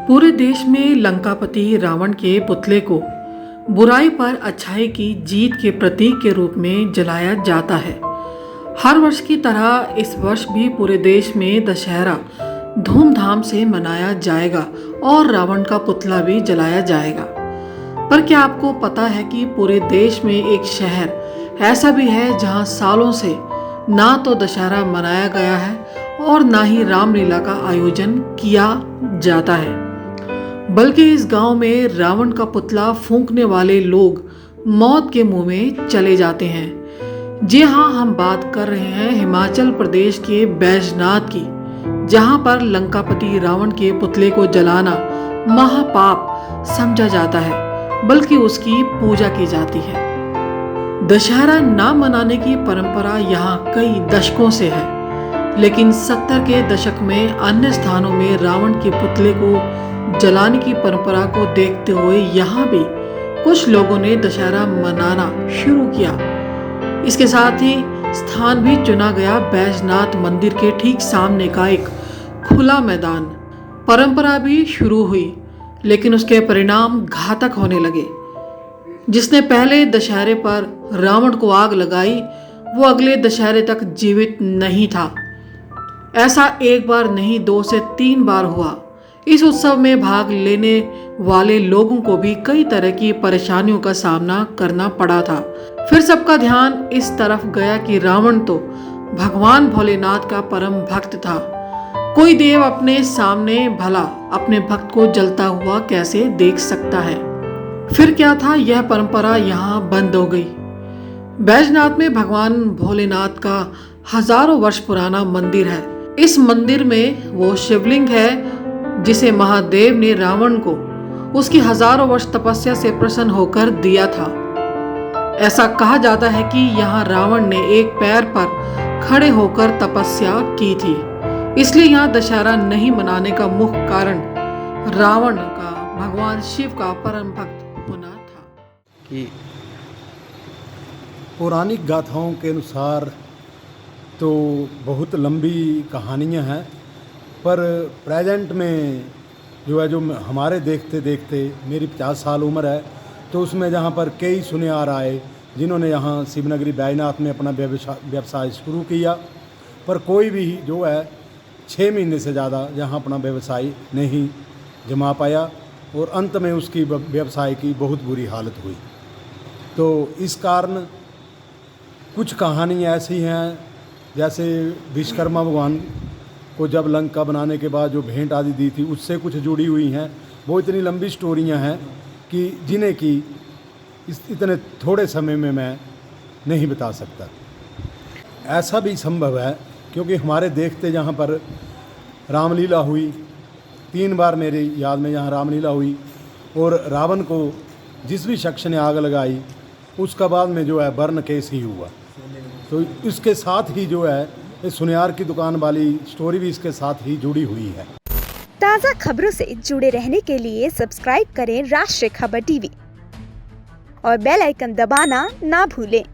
पूरे देश में लंकापति रावण के पुतले को बुराई पर अच्छाई की जीत के प्रतीक के रूप में जलाया जाता है। हर वर्ष की तरह इस वर्ष भी पूरे देश में दशहरा धूमधाम से मनाया जाएगा और रावण का पुतला भी जलाया जाएगा। पर क्या आपको पता है कि पूरे देश में एक शहर ऐसा भी है जहां सालों से ना तो दशहरा मनाया गया है और ना ही रामलीला का आयोजन किया जाता है, बल्कि इस गांव में रावण का पुतला फूंकने वाले लोग मौत के मुंह में चले जाते हैं। जी हाँ, हम बात कर रहे हैं हिमाचल प्रदेश के बैजनाथ की, जहां पर लंकापति रावण के पुतले को जलाना महापाप समझा जाता है, बल्कि उसकी पूजा की जाती है। दशहरा ना मनाने की परंपरा यहाँ कई दशकों से है, लेकिन 70 के दशक में अन्य स्थानों में रावण के पुतले को जलाने की परंपरा को देखते हुए यहाँ भी कुछ लोगों ने दशहरा मनाना शुरू किया। इसके साथ ही स्थान भी चुना गया बैजनाथ मंदिर के ठीक सामने का एक खुला मैदान। परंपरा भी शुरू हुई, लेकिन उसके परिणाम घातक होने लगे। जिसने पहले दशहरे पर रावण को आग लगाई, वो अगले दशहरे तक जीवित नहीं था। ऐसा एक बार नहीं, 2 से 3 बार हुआ। इस उत्सव में भाग लेने वाले लोगों को भी कई तरह की परेशानियों का सामना करना पड़ा था। फिर सबका ध्यान इस तरफ गया कि रावण तो भगवान भोलेनाथ का परम भक्त था। कोई देव अपने सामने भला अपने भक्त को जलता हुआ कैसे देख सकता है। फिर क्या था, यह परंपरा यहाँ बंद हो गई। बैजनाथ में भगवान भोलेनाथ का हजारों वर्ष पुराना मंदिर है। इस मंदिर में वो शिवलिंग है जिसे महादेव ने रावण को उसकी हजारों वर्ष तपस्या से प्रसन्न होकर दिया था। ऐसा कहा जाता है कि यहाँ रावण ने एक पैर पर खड़े होकर तपस्या की थी, इसलिए यहाँ दशहरा नहीं मनाने का मुख्य कारण रावण का भगवान शिव का परम भक्त होना था। कि पौराणिक गाथाओं के अनुसार तो बहुत लंबी कहानियां हैं, पर प्रेजेंट में जो हमारे देखते देखते मेरी 50 साल उम्र है, तो उसमें जहाँ पर कई सुनियार आए जिन्होंने यहाँ शिवनगरी बैजनाथ में अपना व्यवसाय शुरू किया, पर कोई भी जो है 6 महीने से ज़्यादा यहाँ अपना व्यवसाय नहीं जमा पाया और अंत में उसकी व्यवसाय की बहुत बुरी हालत हुई। तो इस कारण कुछ कहानी ऐसी हैं, जैसे विश्वकर्मा भगवान को जब लंका बनाने के बाद जो भेंट आदि दी थी उससे कुछ जुड़ी हुई हैं। वो इतनी लंबी स्टोरियां हैं कि जिन्हें कि इतने थोड़े समय में मैं नहीं बता सकता। ऐसा भी संभव है क्योंकि हमारे देखते जहाँ पर रामलीला हुई, 3 बार मेरी याद में यहाँ रामलीला हुई, और रावण को जिस भी शख्स ने आग लगाई उसका बाद में जो है बर्न केस ही हुआ। तो इसके साथ ही जो है सुनियार की दुकान वाली स्टोरी भी इसके साथ ही जुड़ी हुई है। ताज़ा खबरों से जुड़े रहने के लिए सब्सक्राइब करें राष्ट्रीय खबर टीवी और बेल आइकन दबाना ना भूलें।